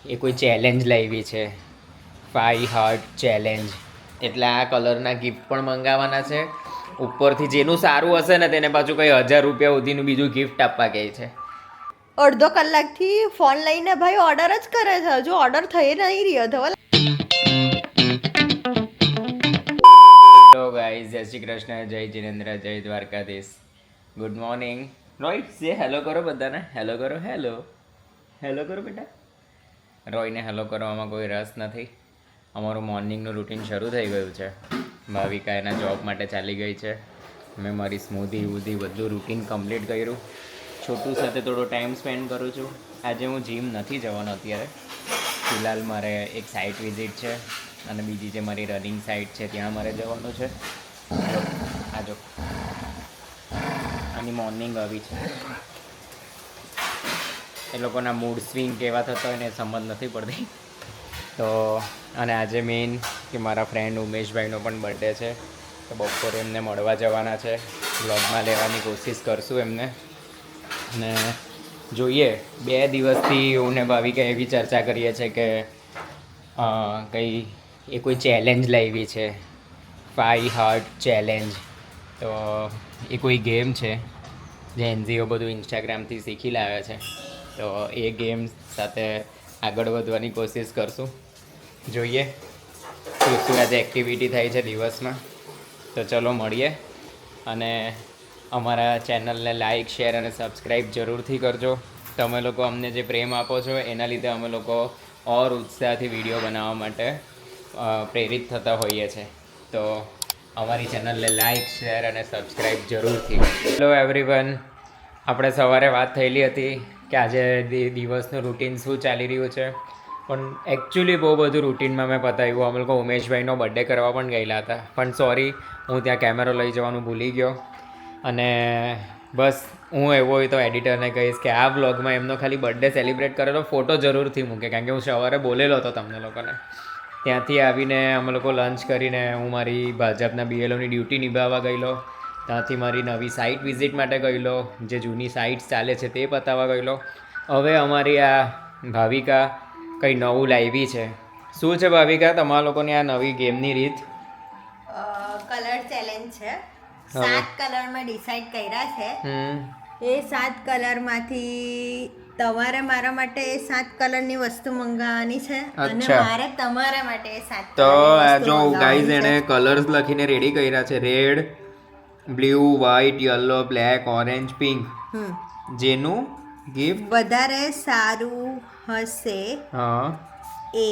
એ કોઈ ચેલેન્જ લાવી છે, 5 હાર્ટ ચેલેન્જ. એટલે આ કલરના ગિફ્ટ પણ મંગાવવાના છે. ઉપરથી જેનું સારું હશે ને તેને પાછું કંઈ 1000 રૂપિયા સુધીનું બીજું ગિફ્ટ આપવા કહે છે. અડધો કલાકથી ફોન લઈને ભાઈ ઓર્ડર જ કરે છે, હજુ ઓર્ડર થઈ નહીં રહ્યો ધવલ. હેલો ગાઈઝ, જય શ્રી કૃષ્ણ, જય જિનેન્દ્ર, જય દ્વારકાધીશ. Good morning. રોહિત સે હેલો કરો બધાને. હેલો કરો. હેલો હેલો કરો બેટા. રોયને હેલો કરવામાં કોઈ રસ નથી. અમારું મોર્નિંગનું રૂટીન શરૂ થઈ ગયું છે. ભાવિકા એના જોબ માટે ચાલી ગઈ છે. મેં મારી સ્મૂધી વૂધી બધું રૂટીન કમ્પ્લીટ કર્યું. છોટું સાથે થોડો ટાઈમ સ્પેન્ડ કરું છું. આજે હું જીમ નથી જવાનો અત્યારે. ફિલહાલ મારે એક સાઇટ વિઝિટ છે અને બીજી જે મારી રનિંગ સાઇટ છે ત્યાં મારે જવાનું છે. આજો આની મોર્નિંગ આવી છે. એ લોકોના મૂડ સ્વિંગ કેવા થતા હોય ને એ સમજ નથી પડતી. તો અને આજે મેઇન કે મારા ફ્રેન્ડ ઉમેશભાઈનો પણ બર્થડે છે, તો બપોરે એમને મળવા જવાના છે. બ્લોગમાં લેવાની કોશિશ કરશું એમને. અને જોઈએ, 2 દિવસથી હું ને ભાવિકા એવી ચર્ચા કરીએ છીએ કે કંઈ એ કોઈ ચેલેન્જ લાવી છે, 5 હાર્ટ ચેલેન્જ. તો એ કોઈ ગેમ છે જે એનજીઓ બધું ઇન્સ્ટાગ્રામથી શીખી લાવ્યા છે. તો એ ગેમ સાથે આગળ વધવાની કોશિશ કરશું. જોઈએ શું આજે એક્ટિવિટી થાય છે દિવસમાં. તો ચલો મળીએ. અને અમારા ચેનલને લાઇક, શેર અને સબસ્ક્રાઈબ જરૂરથી કરજો. તમે લોકો અમને જે પ્રેમ આપો છો એના લીધે અમે લોકો ઓર ઉત્સાહથી વિડીયો બનાવવા માટે પ્રેરિત થતા હોઈએ છીએ. તો અમારી ચેનલને લાઇક, શેર અને સબસ્ક્રાઈબ જરૂરથી. Hello everyone. આપણે સવારે વાત થયેલી હતી કે આજે દિવસનું રૂટીન શું ચાલી રહ્યું છે, પણ એકચ્યુઅલી બહુ બધું રૂટીનમાં મેં પતાવ્યું. અમે લોકો ઉમેશભાઈનો બર્થડે કરવા પણ ગયેલા હતા, પણ સોરી હું ત્યાં કેમેરો લઈ જવાનું ભૂલી ગયો. અને બસ હું એવો હોય તો એડિટરને કહીશ કે આ વ્લોગમાં એમનો ખાલી બર્થડે સેલિબ્રેટ કરેલો ફોટો જરૂરથી મૂકે, કારણ કે હું સવારે બોલેલો હતો તમને લોકોને. ત્યાંથી આવીને અમે લોકો લંચ કરીને હું મારી ભાજપના બીએલઓની ડ્યુટી નિભાવવા ગયેલો. ત્યાંથી મારી નવી સાઇટ વિઝિટ માટે ગયેલો, જે જૂની સાઇટ્સ ચાલે છે તે પતાવવા ગયેલો. હવે અમારી આ ભાવિકા કંઈ નવું લાવી છે. શું છે ભાવિકા તમારા લોકોની આ નવી ગેમની રીત? કલર ચેલેન્જ છે. 7 કલર મેં ડિસાઈડ કર્યા છે. એ 7 કલરમાંથી તમારે મારા માટે 7 કલરની વસ્તુ મંગાવવાની છે અને મારે તમારા માટે 7 તો જો ગાઈઝ એણે કલર્સ લખીને રેડી કર્યા છે. Red, blue, white, yellow, black, orange, pink. જેનું ગિફ્ટ વધારે સારું હશે એ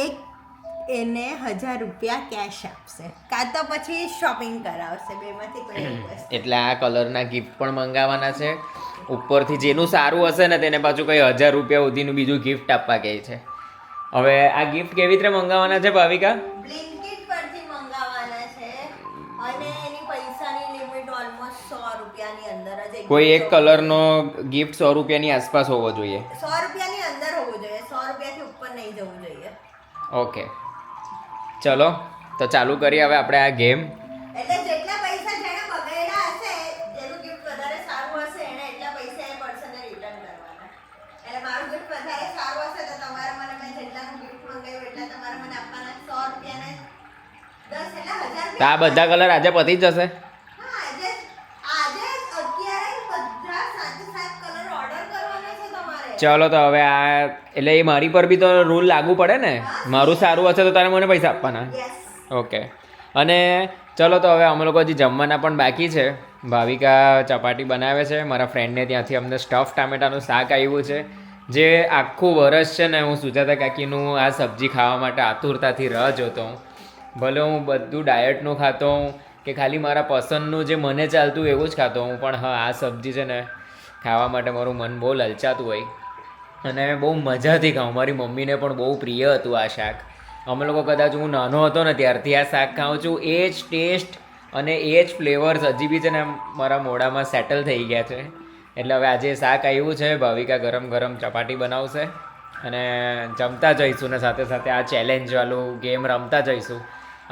એક એને 1000 રૂપિયા કેશ આપશે, કાં તો પછી શોપિંગ કરાવશે. બેમાંથી કોઈ એક વસ્તુ. એટલે આ કલરના ગિફ્ટ પણ મંગાવવાના છે. ઉપરથી જેનું સારું હશે ને તેને પાછું કંઈ 1000 રૂપિયા સુધીનું બીજું ગિફ્ટ આપવા કહે છે. હવે આ ગિફ્ટ કેવી રીતે મંગાવવાના છે ભાવિકા? બ્લિંકિટ પરથી મંગાવવાના છે અને એની પૈસાની લિમિટ ઓલમોસ્ટ 100 રૂપિયાની અંદર જ. કોઈ એક કલરનો ગિફ્ટ 100 રૂપિયાની આસપાસ હોવો જોઈએ. 100 રૂપિયાની અંદર હોવું જોઈએ, 100 રૂપિયાથી ઉપર નહીં જવું જોઈએ. ઓકે, ચલો તો ચાલુ કરીએ હવે આપણે આ ગેમ. એટલે જેટલા પૈસા જેણે બગાડ્યા હશે, જેનું ગિફ્ટ વધારે સારું હશે એને એટલા પૈસા એ પર્સનને રિટર્ન કરવાના. એટલે મારું ગિફ્ટ વધારે સારું હશે તો તમારે મને, મેં જેટલાનું ગિફ્ટ મંગાવ્યું એટલા તમારે મને આપવાના. 100 રૂપિયાને 10 એટલે 1000. તો આ બધા કલર આજે પતી જ જશે? હા, આજે અત્યારે બધા 7 કલર ઓર્ડર કરવાના છે તમારે. ચલો તો હવે આ એટલે એ મારી પર બી તો રૂલ લાગુ પડે ને. મારું સારું હશે તો તારે મને પૈસા આપવાના. ઓકે. અને ચલો તો હવે અમે લોકો હજી જમવાના પણ બાકી છે. ભાવિકા ચપાટી બનાવે છે. મારા ફ્રેન્ડને ત્યાંથી અમને સ્ટફ ટામેટાનું શાક આવ્યું છે, જે આખું વરસ છે ને હું સુજાતા કાકીનું આ સબ્જી ખાવા માટે આતુરતાથી રાહ જોતો હું. ભલે હું બધું ડાયટનું ખાતો હું કે ખાલી મારા પસંદનું જે મને ચાલતું એવું જ ખાતો હું, પણ હા આ સબ્જી છે ને ખાવા માટે મારું મન બહુ લલચાતું હોય અને બહુ મજાથી ખાઉં. મારી મમ્મીને પણ બહુ પ્રિય હતું આ શાક. અમે લોકો કદાચ હું નાનો હતો ને ત્યારથી આ શાક ખાઉં છું. એ જ ટેસ્ટ અને એ જ ફ્લેવર્સ હજી બી છે ને મારા મોઢામાં સેટલ થઈ ગયા છે. એટલે હવે આજે શાક આવ્યું છે, ભાવિકા ગરમ ગરમ ચપાટી બનાવશે અને જમતા જઈશું ને સાથે સાથે આ ચેલેન્જવાળું ગેમ રમતા જઈશું.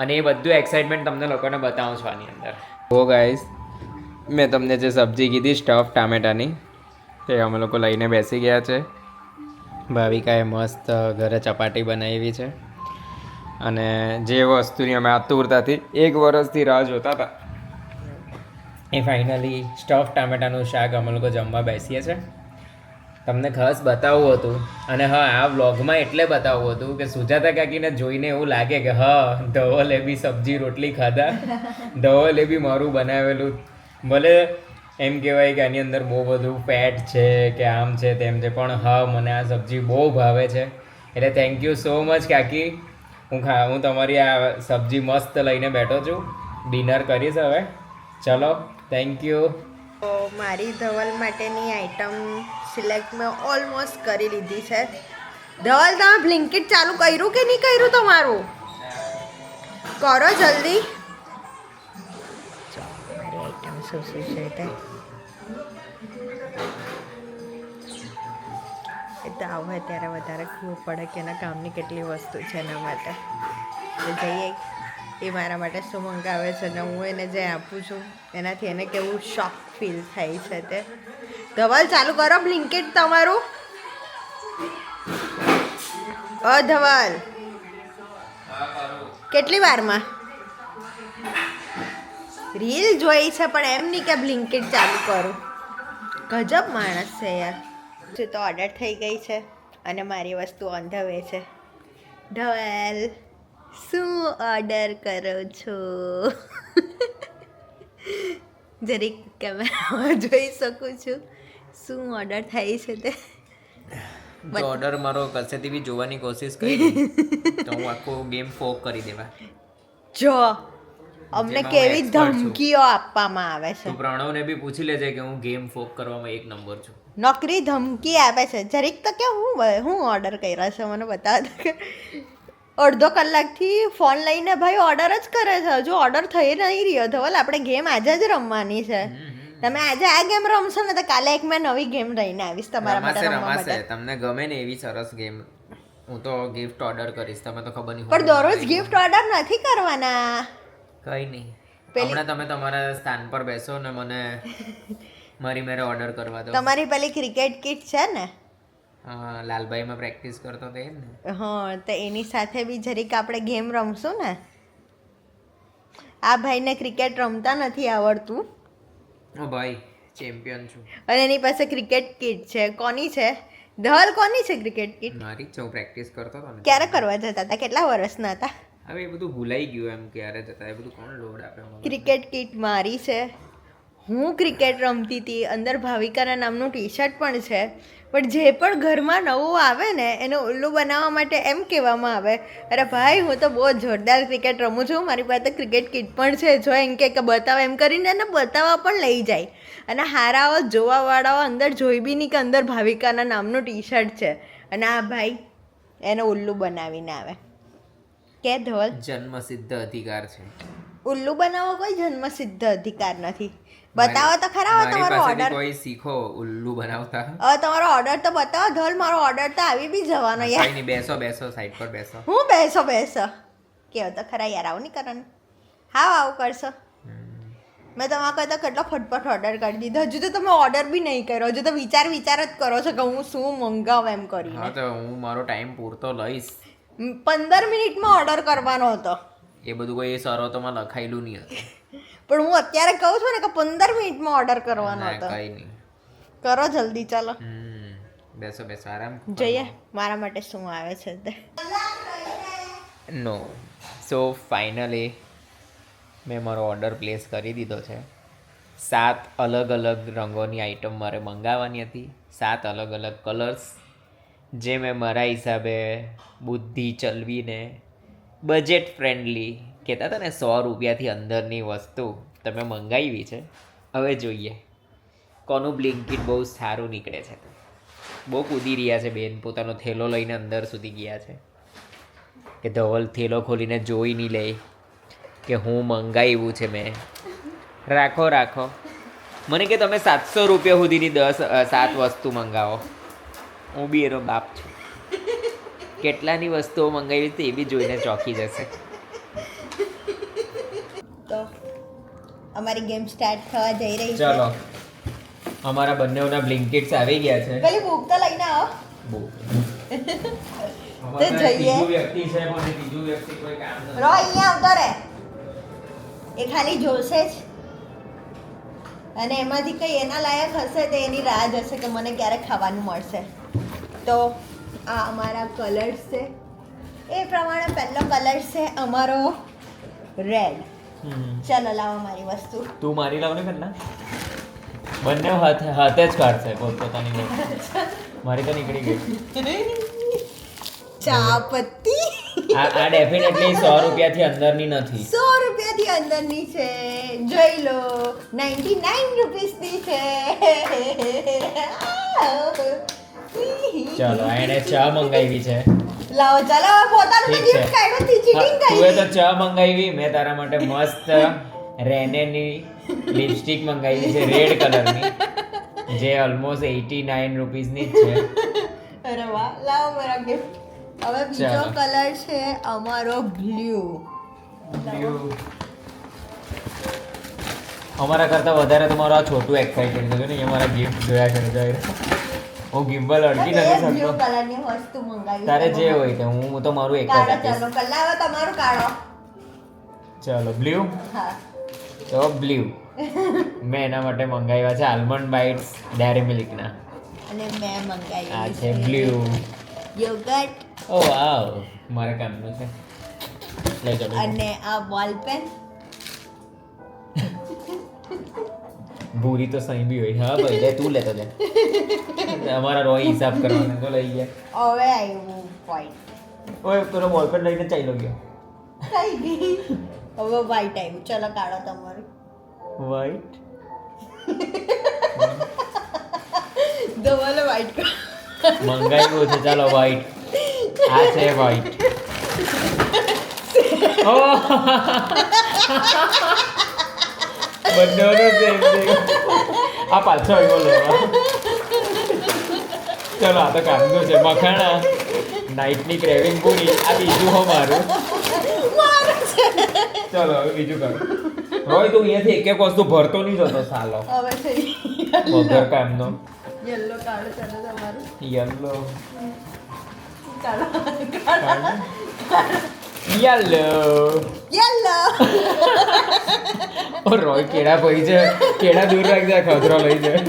અને એ બધું એક્સાઇટમેન્ટ તમને લોકોને બતાવું છું આની અંદર. હો ગાઈઝ, મેં તમને જે સબ્જી કીધી સ્ટફ ટામેટાની તે અમે લોકો લઈને બેસી ગયા છે. ભાવિકાએ મસ્ત ઘરે ચપાટી બનાવી છે અને જે વસ્તુની અમે આતુરતાથી 1 વર્ષથી રાહ જોતા હતા એ ફાઇનલી સ્ટફ ટામેટાનું શાક અમે લોકો જમવા બેસીએ છીએ. તમને ખાસ બતાવવું હતું અને હા આ વ્લોગમાં એટલે બતાવવું હતું કે સુજાતા કાકીને જોઈને એવું લાગે કે હા ધવલે બી સબ્જી રોટલી ખાધા, ધવલે બી મારું બનાવેલું. ભલે એમ કહેવાય કે આની અંદર બહુ બધું ફેટ છે કે આમ છે તેમ છે, પણ હા મને આ સબ્જી બહુ ભાવે છે. એટલે થેન્ક યુ સો મચ કાકી. હું તમારી આ સબ્જી મસ્ત લઈને બેઠો છું. ડિનર કરીશ હવે. ચલો, થેન્ક યુ. તો મારી ધવલ માટેની આઈટમ સિલેક્ટ મેં ઓલમોસ્ટ કરી લીધી છે. ધવલ તમે બ્લિંકિટ ચાલુ કર્યું કે નહીં કર્યું તમારું? કરો જલ્દી. મારી આઈટમ શું શું છે તે એ તો આવે ત્યારે વધારે ખબર પડે કે એના કામની કેટલી વસ્તુ છે એના માટે. તો જઈએ એ મારા માટે શું મંગાવે છે ને હું એને જે આપું છું એનાથી એને કેવું શોક ફીલ થાય છે તે. ધવલ ચાલુ કરો બ્લિંકિટ તમારું. ધવલ કેટલી વારમાં રીલ જોઈ છે પણ એમ નહીં કે બ્લિંકિટ ચાલુ કરું. ગજબ માણસ છે યાર. તો ઓર્ડર થઈ ગઈ છે અને મારી વસ્તુ ઓન ધ વે છે. ધવલ શું ઓર્ડર કરો છો? જરીક કેમેરામાં જોઈ શકું છું શું ઓર્ડર થાય છે તે. જો ઓર્ડર મારો કશેથી બી જોવાની કોશિશ કરી તો હું આખો ગેમ ફોક કરી દેવા. જો અમને જેમાં હું કેવી expert છું. ધમકીઓ આપવામાં આવે છે. તું પ્રણવને બી પૂછી લેજે કે હું ગેમ ફોક કરવામાં 1 નંબર છું. નોકરી ધમકી આપે છે. જરીક તો કે હું ઓર્ડર કર્યા છે મને બતાવ દો કે અડધો કલાકથી ફોન લઈને ભાઈ ઓર્ડર જ કરે છે. હજુ ઓર્ડર થઈ નહીં રહ્યો. ધવલ આપણે ગેમ આજે જ રમવાની છે. તમે આજે આ ગેમ રમશો ને તો કાલે એક મેં નવી ગેમ લઈને આવીશ તમારા માટે રમવા માટે. તમને ગમે ને એવી સરસ ગેમ હું તો ગિફ્ટ ઓર્ડર કરીશ. તમે તો ખબર નહીં પણ દરરોજ ગિફ્ટ ઓર્ડર નથી કરવાના. કઈ નહીં, હમણાં તમે તમારા સ્થાન પર બેસો ને મને મારી મેરે ઓર્ડર કરવા દો. તમારી પેલી ક્રિકેટ કિટ છે ને? હા, લાલભાઈમાં પ્રેક્ટિસ કરતો તો એમ ને. હા, તો એની સાથે બી જરીક આપણે ગેમ રમશું ને. આ ભાઈને ક્રિકેટ રમતા નથી આવડતું. ઓ ભાઈ, ચેમ્પિયન છું. અને એની પાસે ક્રિકેટ કિટ છે. કોની છે ધવલ? કોની છે ક્રિકેટ કિટ? મારી જ હું પ્રેક્ટિસ કરતો હતો ને. ક્યારે કરવા જતા હતા? કેટલા વર્ષના હતા? હવે એ બધું ભૂલાઈ ગયું એમ ક્યારે જતા. એ બધું કોણ લોડ આપે મને? ક્રિકેટ કિટ મારી છે. હું ક્રિકેટ રમતી હતી. અંદર ભાવિકાના નામનું ટી શર્ટ પણ છે. પણ જે પણ ઘરમાં નવું આવે ને એને ઉલ્લુ બનાવવા માટે એમ કહેવામાં આવે, અરે ભાઈ હું તો બહુ જોરદાર ક્રિકેટ રમું છું, મારી પાસે ક્રિકેટ કિટ પણ છે, જો એમ કે બતાવો એમ કરીને એને બતાવવા પણ લઈ જાય. અને હારાઓ જોવાવાળાઓ અંદર જોઈ બી નહીં કે અંદર ભાવિકાના નામનું ટી શર્ટ છે. અને આ ભાઈ એને ઉલ્લુ બનાવીને આવે. કે ધવલ જન્મસિદ્ધ અધિકાર છે. ઉલ્લુ બનાવવો કોઈ જન્મસિદ્ધ અધિકાર નથી. બતાવો તો ખરા. હવે તમારો ઓર્ડર કોઈ શીખો ઉલ્લુ બનાવતા. હવે તમારો ઓર્ડર તો બતાવો ધવલ. મારો ઓર્ડર તો આવી બી જવાનો યાર. કઈ નહીં, બેસો બેસો, સાઈડ પર બેસો. હું બેસો કેવો તો ખરા યાર. આવું નહીં કરવાનું. હા આવું કરશો. મેં તમારા કરતા કેટલો ફટફટ ઓર્ડર કરી દીધો. હજુ તો તમે ઓર્ડર બી નહીં કર્યો. હજુ તો વિચાર જ કરો છો કે હું શું મંગાવું એમ કરીને. હા, તો હું મારો ટાઈમ પૂરતો લઈશ. 15 મિનિટમાં ઓર્ડર કરવાનો હતો. એ બધું કોઈ શરતોમાં લખાયેલું નહીં હતું. પણ હું અત્યારે કહું છું ને કે 15 મિનિટમાં ઓર્ડર કરવાનો હતો. કઈ નહીં, કરો જલ્દી. ચાલો બેસો બેસો, આરામ જોઈએ મારા માટે શું આવે છે તે. નો સો ફાઇનલી મેં મારો ઓર્ડર પ્લેસ કરી દીધો છે. 7 અલગ અલગ રંગોની આઈટમ મારે મંગાવવાની હતી. 7 અલગ અલગ કલર્સ, જે મેં મારા હિસાબે બુદ્ધિ ચલવીને બજેટ ફ્રેન્ડલી કહેતા હતા ને 100 રૂપિયાથી અંદરની વસ્તુ તમે મંગાવી છે. હવે જોઈએ કોનું બ્લિંકિટ બહુ સારું નીકળે છે. બહુ કૂદી રહ્યા છે બેન, પોતાનો થેલો લઈને અંદર સુધી ગયા છે કે ધવલ થેલો ખોલીને જોઈ નહીં લે કે હું મંગાવ્યું છે મેં. રાખો રાખો, મને કે તમે 700 રૂપિયા સુધીની 7 વસ્તુ મંગાવો. હું બી એનો બાપ છું. કેટલાની વસ્તુઓ મંગાવી હતી એ બી જોઈને ચોંકી જશે. તો અમારી ગેમ સ્ટાર્ટ થવા જઈ રહી છે. ચલો, અમારા બંનેઓના બ્લિંકિટ્સ આવી ગયા છે. પેલી બુક તો લઈને આવો. બુક તે જઈએ. ત્રીજું વ્યક્તિ છે પણ એ ત્રીજું વ્યક્તિ કોઈ કામ નથી. રો અહીંયા આવતો રે એ ખાલી જોશે જ અને એમાંથી કંઈ એના લાયક હશે તો એની રાહ જશે કે મને ક્યારે ખાવાનું મળશે. તો આ અમારા કલર્સ છે એ પ્રમાણે પહેલો કલર છે અમારો રેડ. ચાલો લાવો મારી વસ્તુ. તું મારી લાવ ને પહેલા બંને હાથે જ કાઢશે પોતપોતાની વાત. મારી તો નીકળી ગઈ. ચા પત્તી આ ડેફિનેટલી 100 રૂપિયાથી અંદરની નથી. 100 રૂપિયાથી અંદરની છે. જોઈ લો 99 રૂપીસની છે. ચાલો એને ચા મંગાવી છે. લાવો ચાલો હવે પોતાનું ઠીક ગિફ્ટ છે. કાઢો થી ચીટિંગ તુએ કરી. તો ચા મંગાવી, મેં તારા માટે મસ્ત રેનેની લિપસ્ટિક મંગાવી છે રેડ કલરની, જે ઓલમોસ્ટ 89 રૂપીસની જ છે. અરે વાહ લાવો મારા ગિફ્ટ. હવે બીજો ચાલો. કલર છે અમારો બ્લુ. અમારા કરતા વધારે તમારો આ છોટું એક્સાઇટેડ છે ને, અમારા ગિફ્ટ જોયા કરે જાય. હું ગિમ્બલ અડકી નથી બ્લુ શકતો. કલરની વસ્તુ મંગાવી. તારે જે હોય તે, હું તો મારું એક જ કાઢો આપીશ. ચાલો કલર હવે તમારું કાઢો. ચાલો બ્લુ. હા તો બ્લુ મેં એના માટે મંગાવ્યા છે આલમંડ બાઇટ્સ ડેરી મિલ્કના. અને મેં આ મંગાવી છે બ્લુ. યોગર્ટ ઓ વાવ, મારા કામનું છે. લઈ જાઓ. અને આ બોલ પેન. ભૂરી તો સહી બી હોય. હા ભાઈ લે, તું લેતો લે. અમારા રોય હિસાબ કરવાનો તો લઈ ગયા. હવે આવ્યું વ્હાઈટ. ઓય પેલો બોલપેન લઈને ચાલ્યો ગયો. થઈ ગઈ. હવે વ્હાઈટ આવ્યું. ચલો કાઢો તમારું. વ્હાઈટ. ધવલે વ્હાઈટ મંગાવ્યું છે. ચાલો વ્હાઈટ. આ છે વ્હાઈટ. બંનેનો સેમ થયો. આ પાછો આવ્યો લેવા. ચલો આ તો કામનું છે. મખાણા નાઇટની ક્રેવિંગ પૂરી. આ બીજું હો મારું. ચલો હવે બીજું કર. રોય તું અહીંયાથી એક એક વસ્તુ ભરતો નહીં જતો સાલો. હવે છે વગર કામનો. યલો કાઢો ચાલો તમારું. યલો કાઢો યલો. યલો. ઓ રોય કેળા ભાઈ છે. કેળા દૂર રાખજે, ખતરો લઈ જાય.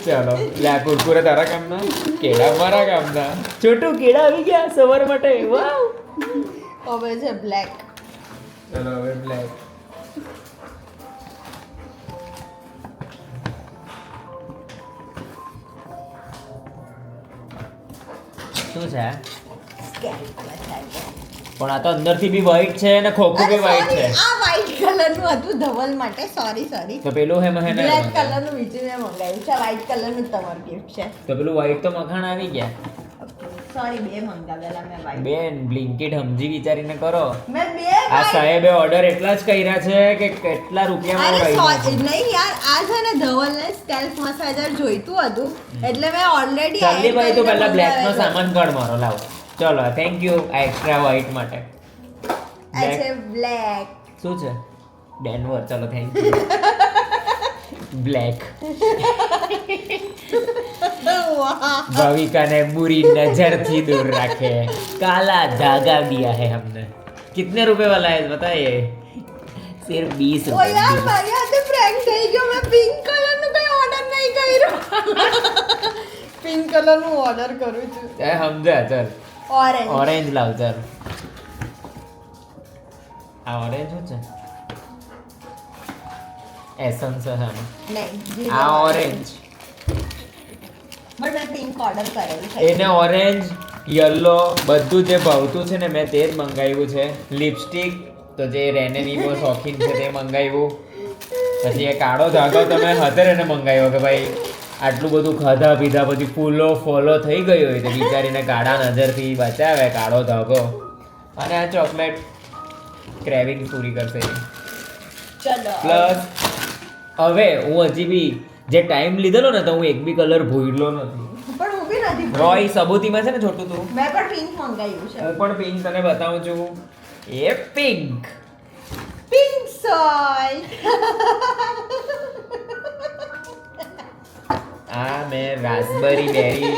ચાલો લે આ કુરકુરે તારા કામના, કેળા મારા કામના. છોટું કેળા આવી ગયા સવાર માટે. વાવ. હવે છે બ્લેક. ચલો હવે બ્લેક. શું છે આ? પણ આ તો અંદરથી બી વ્હાઈટ છે અને ખોખું બી વ્હાઈટ છે. આ વ્હાઈટ કલરનું હતું ધવલ માટે. સોરી તો પેલું હે મહેને બ્લેક કલરનું બીજું મેં મંગાવ્યું છે. વ્હાઈટ કલરનું તમારું ગિફ્ટ છે. તો પેલું વ્હાઈટ તો મખાણ આવી ગયા. સોરી બે મંગાવેલા મેં વ્હાઈટ. બેન બ્લિંકિટ સમજી વિચારીને કરો. મેં બે આ white- સાહેબે ઓર્ડર એટલા જ કર્યા છે કે કેટલા રૂપિયામાં અરે આવી નહીં યાર આ છે ને ધવલને સ્કેલ્પ મસાજર જોઈતું હતું એટલે મેં ઓલરેડી ચાલી ભાઈ તો પહેલા બ્લેક નો સામાન કાઢ મારો લાવો. ચલો થેન્ક યુ આ એક્સ્ટ્રા વ્હાઈટ માટે. આ છે બ્લેક. શું છે? ડેનવર. ચલો થેન્ક યુ. બ્લેક. भाविका ने बुरी नजर थी दूर रखे, काला धागा दिया है हमने. कितने रुपए वाला है बताइए? सिर्फ 20 ઓ યાર रुपए. મારી હાથે prank થઈ ગયો. મેં પિંક કલરનું કઈ ઓર્ડર નહીં કર્યો. પિંક કલરનું ઓર્ડર કરું છું. સમજા ચલ. ઓરેન્જ. ઓરેન્જ લાવ ચલ. આ ઓરેન્જ શું છે? એસન્સ છે આમાં. નહીં આ ઓરેન્જ. બટ મેં પિંક ઓર્ડર કરેલું છે. એને ઓરેન્જ યલો બધું જે ભાવતું છે ને મેં તે જ મંગાવ્યું છે. લિપસ્ટિક તો જે રેનેની બહુ શોખીન છે તે મંગાવ્યું. પછી એ કાળો ધાગો તમે હાથે એને મંગાવ્યો કે ભાઈ આટલું બધું ખાધા પીધા પછી ફૂલો ફોલો થઈ ગઈ હોય તો વિચારીને કાળા નજરથી બચાવે કાળો ધાગો. અને આ ચોકલેટ ક્રેવિંગ પૂરી કરશે. ચલો પ્લસ હવે હું હજી બી જે ટાઈમ લીધેલો ને તો હું એક બી કલર ભૂલ્યો નથી. પણ હું બી નથી રોય સબૂતીમાં છે ને છોટું તું. મેં પણ પિંક મંગાવ્યું છે. હું પણ પિંક તને બતાવું છું. એ પિંક. પિંક સોય. આ મેં રાસબેરી બેરી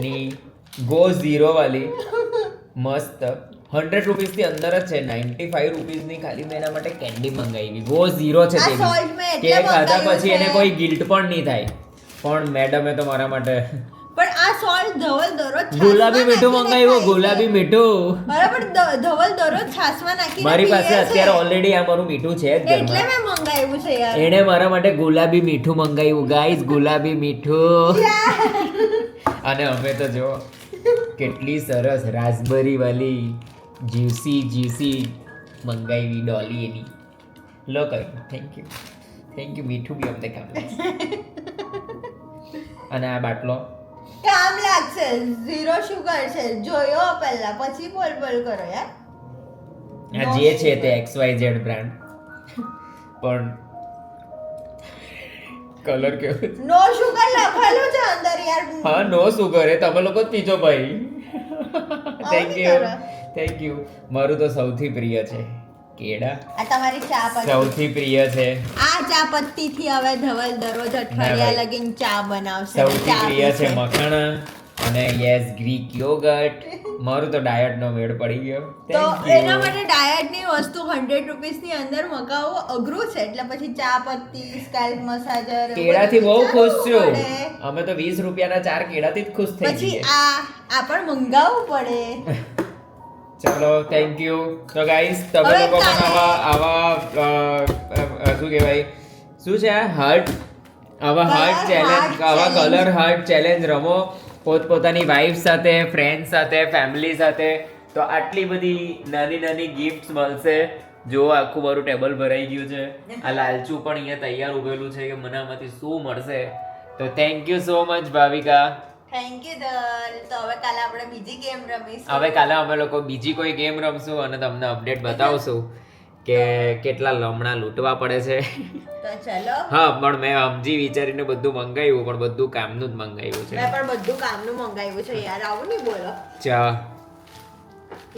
ની ગો ઝીરો વાલી મસ્ત 100 રૂપીસથી અંદર જ છે. 95 રૂપીસની ખાલી મેં એના માટે કેન્ડી મંગાવી. ગો ઝીરો છે આ તે salt મેં એટલે કે ખાધા મંગાવ્યું પછી એને છે. કોઈ ગિલ્ટ પણ નહીં થાય. પણ મેડમે તો મારા માટે પણ આ સોલ્ટ ધવલ દરરોજ ગુલાબી મીઠું છાશમાં નાખીને મંગાવ્યું. ખાય છે. ગુલાબી મીઠું અરે પણ ધવલ દરરોજ છાશમાં નાખીને મારી પીએ પાસે છે. અત્યારે ઓલરેડી આ મારું મીઠું છે જ એટલે ઘરમાં. મેં મંગાવ્યું છે યાર. એણે મારા માટે ગુલાબી મીઠું મંગાવ્યું ગાઈસ. ગુલાબી મીઠું. અને અમે તો જો કેટલી સરસ રાસબરી વાલી જ્યુસી મંગાવી ડોલી એની. લો કઈ થેન્ક યુ મીઠું બી અમને કામ લાગશે. અને આ બાટલો કામ લાગશે. ઝીરો શુગર છે. જોયો પહેલા પછી બોલ કરો યાર. આ જે છે તે XYZ બ્રાન્ડ પણ કલર કેવો છે? નો શુગર લખેલું છે અંદર યાર. હા નો સુગર એ તમે લોકો જ પીજો ભાઈ. આવું થેન્ક યુ મારું તો સૌથી પ્રિય છે કેળા. આ તમારી ચા પત્તી. સૌથી પ્રિય છે. આ ચા પત્તી થી હવે ધવલ દરરોજ અઠવાડિયા ભાઈ. લગીન ચા બનાવશે. સૌથી ચા પ્રિય છે પીશે. મખાણા અને યસ ગ્રીક યોગર્ટ. મારું તો ડાયટ નો મેળ પડી ગયો. તો Thank you. એના માટે ડાયટ ની વસ્તુ 100 રૂપીસ ની અંદર મગાવવું અઘરું છે. એટલે પછી ચા પત્તી, સ્કેલ્પ મસાજર કેળાથી બહુ ખુશ છું. પડે. અમે તો 20 રૂપિયાના 4 કેળાથી જ ખુશ થઈ પછી જઈએ. આ પણ મંગાવવું પડે. ચલો થેન્ક યુ. તો ગાઈસ તમે હવે લોકો પણ કાલે- આવા શું કહેવાય શું છે આ હાર્ટ આવા Colour હાર્ટ ચેલેન્જ heart આવા challenge. કલર હાર્ટ ચેલેન્જ રમો પોતપોતાની વાઈફ સાથે ફ્રેન્ડ સાથે ફેમિલી સાથે. તો આટલી બધી નાની ગિફ્ટ્સ મળશે. જો આખું મારું ટેબલ ભરાઈ ગયું છે. આ લાલચું પણ અહીંયા તૈયાર ઉભેલું છે કે મને આમાંથી શું મળશે. તો thank you so much Bhavika. Thank you Dhaval. તો હવે કાલે આપણે બીજી ગેમ રમીશું. હવે કાલે અમે લોકો બીજી કોઈ ગેમ રમશું અને તમને અપડેટ બતાવશું કે કેટલા લમણા લૂંટવા પડે છે. તો ચલો. હા પણ મેં સમજી વિચારીને બધું મંગાવ્યું પણ બધું કામનું જ મંગાવ્યું છે. મેં પણ બધું કામનું મંગાવ્યું છે યાર. આવું નહીં બોલો ચા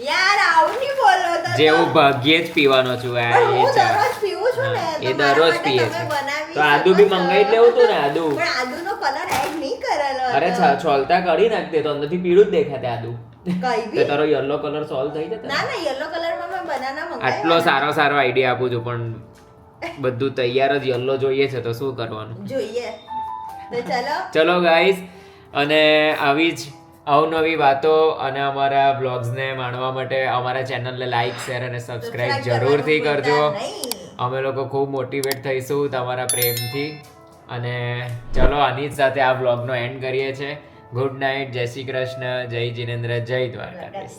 યાર. આવું નહીં બોલો તો. જેવું ભાગ્યે જ પીવાનો છું આ પણ એ હું ચા દરરોજ પીવું છું ને. હા, તો એ મારા દરરોજ માટે પીએ તમે છે. બનાવી તો આદુ બી શકો છો. મંગાવી જ લેવું હતું ને આદુ. પણ આદુનો કલર એડ નહીં કરેલો અરે હતો. છોલતા કરી નાખતે તો અંદરથી પીળું જ દેખાતે આદુ. કઈ તો બી તારો યલો કલર સોલ્વ થઈ જતો. ના યલો કલરમાં મેં બનાના મંગાવ્યા. આટલો સારો આઈડિયા આપું છું પણ બધું તૈયાર જ યલો જોઈએ છે તો શું કરવાનું. જોઈએ. તો ચલો. ચલો ગાઈઝ અને આવી જ અવનવી વાતો અને અમારા વ્લોગ્સને માણવા માટે અમારા ચેનલને લાઈક શેર અને સબસ્ક્રાઇબ જરૂરથી કરજો. અમે લોકો ખૂબ મોટિવેટ થઈશું તમારા પ્રેમથી. અને ચલો આની જ સાથે આ વ્લોગનો એન્ડ કરીએ છીએ. Good night. જય શ્રી કૃષ્ણ. જય જિનેન્દ્ર. જય દ્વારકાધીશ.